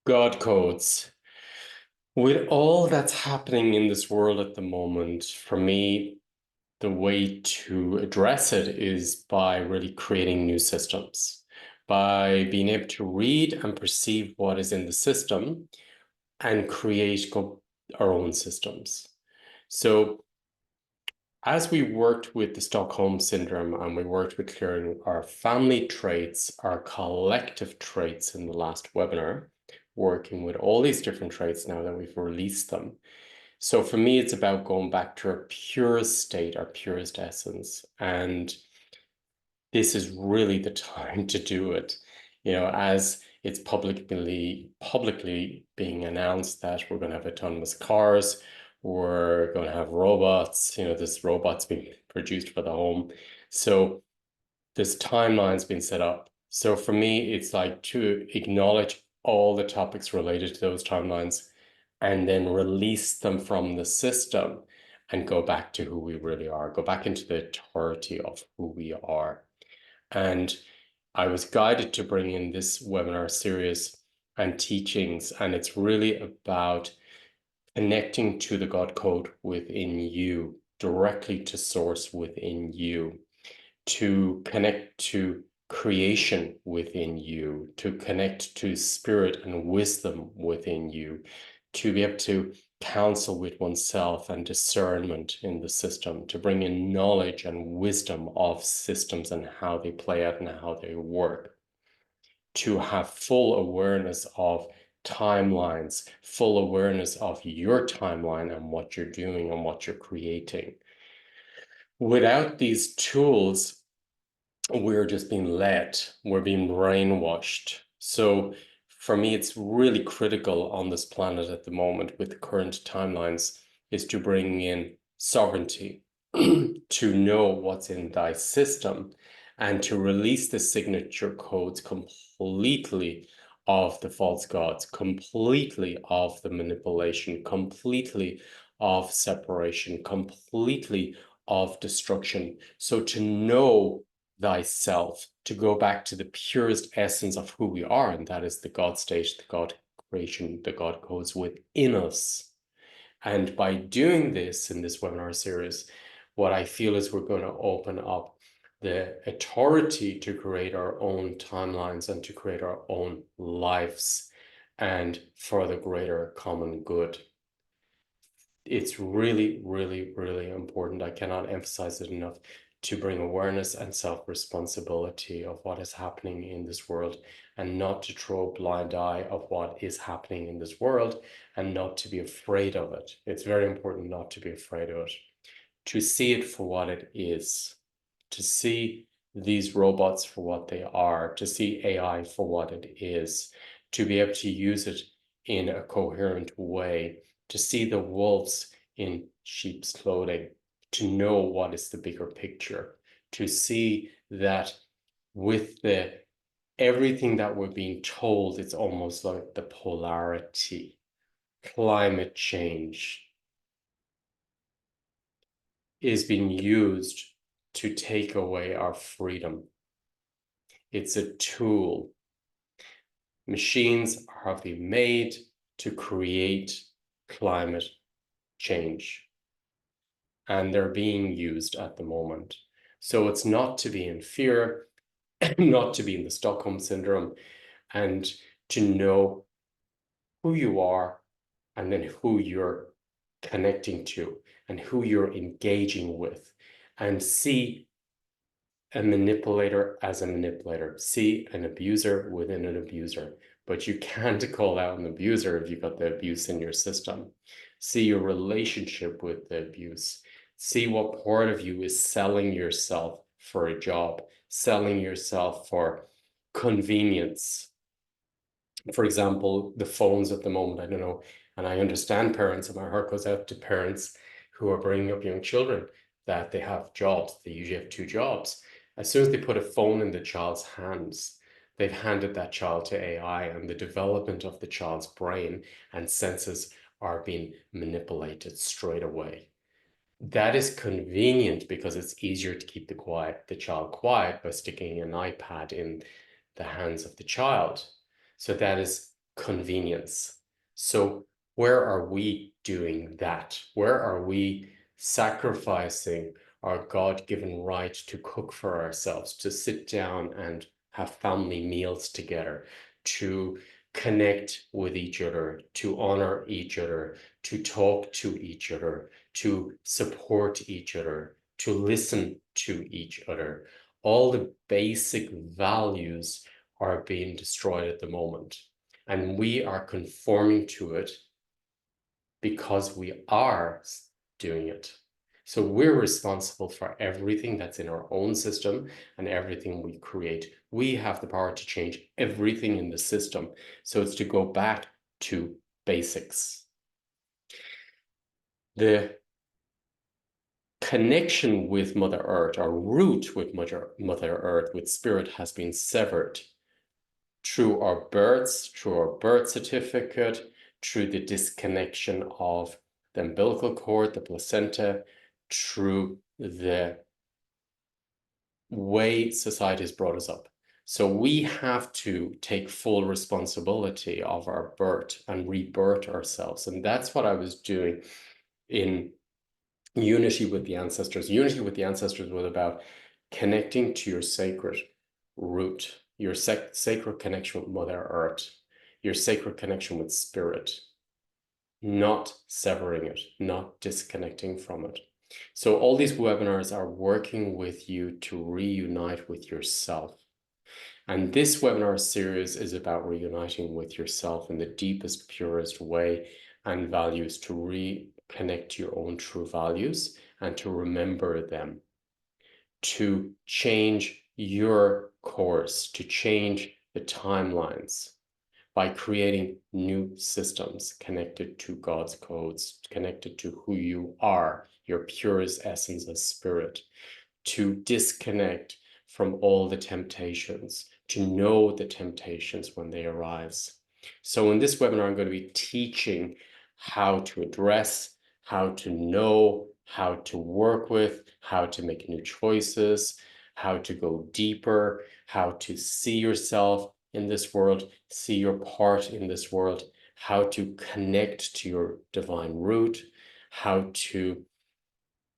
God codes. With all that's happening in this world at the moment, for me, the way to address it is by really creating new systems, by being able to read and perceive what is in the system and create our own systems. So, as we worked with the Stockholm Syndrome and we worked with clearing our family traits, our collective traits in the last webinar, working with all these different traits now that we've released them. So for me, it's about going back to our purest state, our purest essence. And this is really the time to do it. As it's publicly being announced that we're going to have autonomous cars, we're going to have robots, this robot's being produced for the home. So this timeline's been set up. So for me, it's like to acknowledge all the topics related to those timelines and then release them from the system and go back to who we really are, go back into the authority of who we are. And I was guided to bring in this webinar series and teachings, and it's really about connecting to the God code within you, directly to source within you, to connect to creation within you, to connect to spirit and wisdom within you, to be able to counsel with oneself and discernment in the system, to bring in knowledge and wisdom of systems and how they play out and how they work, to have full awareness of timelines, full awareness of your timeline and what you're doing and what you're creating. Without these tools, we're just being led, we're being brainwashed. So for me, it's really critical on this planet at the moment with the current timelines is to bring in sovereignty, to know what's in thy system, and to release the signature codes completely of the false gods, completely of the manipulation, completely of separation, completely of destruction. So to know thyself, to go back to the purest essence of who we are, and that is the God state, the God creation, the God codes within us. And by doing this in this webinar series, what I feel is we're going to open up the authority to create our own timelines and to create our own lives and for the greater common good. It's really, really, really important. I cannot emphasize it enough to bring awareness and self-responsibility of what is happening in this world and not to throw a blind eye of what is happening in this world and not to be afraid of it. It's very important not to be afraid of it, to see it for what it is, to see these robots for what they are, to see AI for what it is, to be able to use it in a coherent way, to see the wolves in sheep's clothing, to know what is the bigger picture, to see that with the everything that we're being told, it's almost like the polarity, climate change is being used to take away our freedom. It's a tool. Machines have been made to create climate change, and they're being used at the moment. So it's not to be in fear, not to be in the Stockholm Syndrome, and to know who you are and then who you're connecting to and who you're engaging with, and see a manipulator as a manipulator, see an abuser within an abuser. But you can't call out an abuser if you've got the abuse in your system. See your relationship with the abuse. See what part of you is selling yourself for a job, selling yourself for convenience. For example, the phones at the moment, I don't know, and I understand parents, and my heart goes out to parents who are bringing up young children that they have jobs. They usually have two jobs. As soon as they put a phone in the child's hands, they've handed that child to AI, and the development of the child's brain and senses are being manipulated straight away. That is convenient because it's easier to keep the child quiet by sticking an iPad in the hands of the child. So that is convenience. So where are we doing that? Where are we sacrificing our God-given right to cook for ourselves, to sit down and have family meals together, to connect with each other, to honor each other, to talk to each other, to support each other, to listen to each other? All the basic values are being destroyed at the moment. And we are conforming to it because we are doing it. So we're responsible for everything that's in our own system and everything we create. We have the power to change everything in the system. So it's to go back to basics. The connection with Mother Earth, our root with Mother Earth, with Spirit, has been severed through our births, through our birth certificate, through the disconnection of the umbilical cord, the placenta, through the way society has brought us up. So we have to take full responsibility of our birth and rebirth ourselves. And that's what I was doing in Unity with the Ancestors. Unity with the Ancestors was about connecting to your sacred root, your sacred connection with Mother Earth, your sacred connection with Spirit, not severing it, not disconnecting from it. So all these webinars are working with you to reunite with yourself. And this webinar series is about reuniting with yourself in the deepest, purest way and values, to reconnect to your own true values and to remember them, to change your course, to change the timelines by creating new systems connected to God's codes, connected to who you are, your purest essence of spirit, to disconnect from all the temptations, to know the temptations when they arise. So in this webinar, I'm going to be teaching how to address, how to know, how to work with, how to make new choices, how to go deeper, how to see yourself in this world, see your part in this world, how to connect to your divine root, how to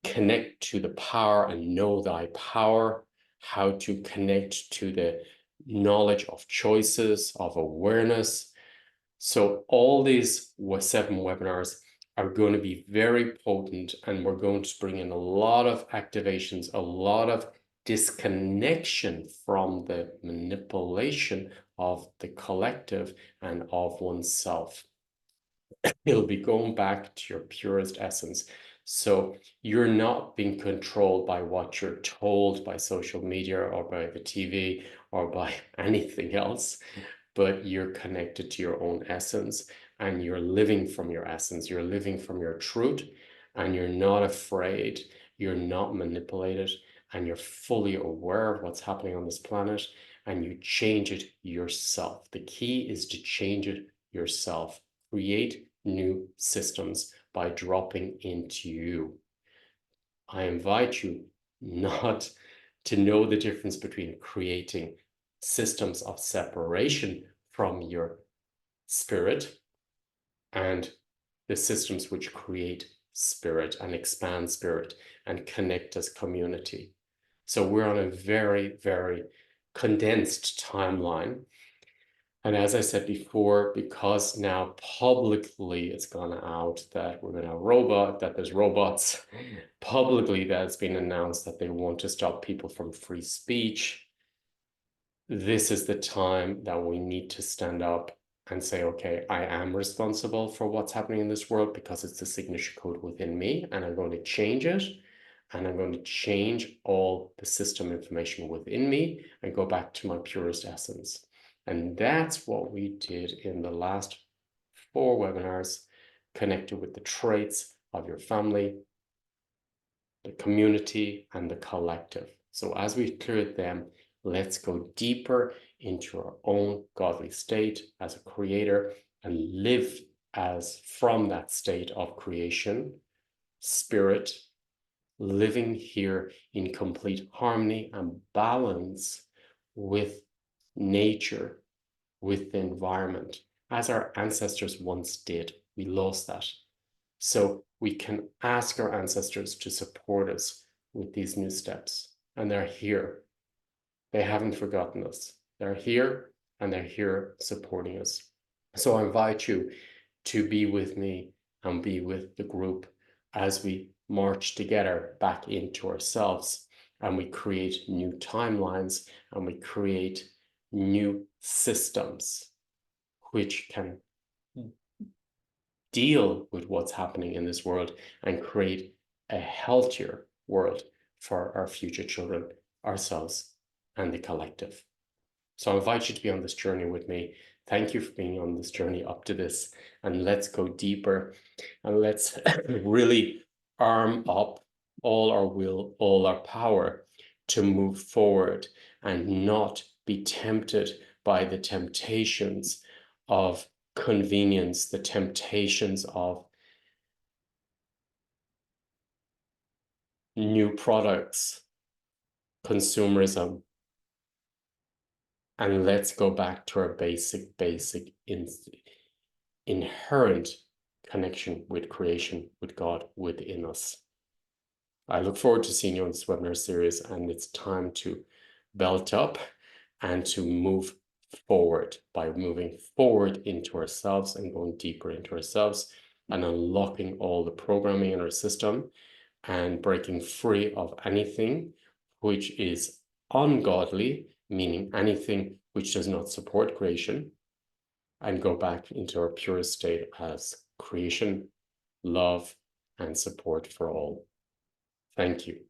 connect to the power and know thy power, how to connect to the knowledge of choices, of awareness. So all these 7 webinars are going to be very potent, and we're going to bring in a lot of activations, a lot of disconnection from the manipulation of the collective and of oneself. It'll be going back to your purest essence. So you're not being controlled by what you're told by social media or by the TV or by anything else, but you're connected to your own essence and you're living from your essence. You're living from your truth, and you're not afraid. You're not manipulated, and you're fully aware of what's happening on this planet, and you change it yourself. The key is to change it yourself. Create new systems by dropping into you. I invite you not to know the difference between creating systems of separation from your spirit and the systems which create spirit and expand spirit and connect as community. So we're on a very, very condensed timeline. And as I said before, because now publicly it's gone out that we're going to have that there's robots, publicly that's been announced that they want to stop people from free speech. This is the time that we need to stand up and say, okay, I am responsible for what's happening in this world because it's the signature code within me, and I'm going to change it. And I'm going to change all the system information within me and go back to my purest essence. And that's what we did in the last 4 webinars, connected with the traits of your family, the community, and the collective. So as we've cleared them, let's go deeper into our own godly state as a creator and live as from that state of creation, spirit, living here in complete harmony and balance with nature, with the environment, as our ancestors once did. We lost that. So we can ask our ancestors to support us with these new steps. And they're here. They haven't forgotten us. They're here and they're here supporting us. So I invite you to be with me and be with the group as we march together back into ourselves and we create new timelines and we create new systems which can deal with what's happening in this world and create a healthier world for our future children, ourselves, and the collective. So I invite you to be on this journey with me. Thank you for being on this journey up to this. And let's go deeper and let's really arm up all our will, all our power to move forward and not be tempted by the temptations of convenience, the temptations of new products, consumerism, and let's go back to our basic inherent connection with creation, with God within us. I look forward to seeing you on this webinar series, and it's time to belt up and to move forward by moving forward into ourselves and going deeper into ourselves and unlocking all the programming in our system and breaking free of anything which is ungodly, meaning anything which does not support creation, and go back into our purest state as creation, love, and support for all. Thank you.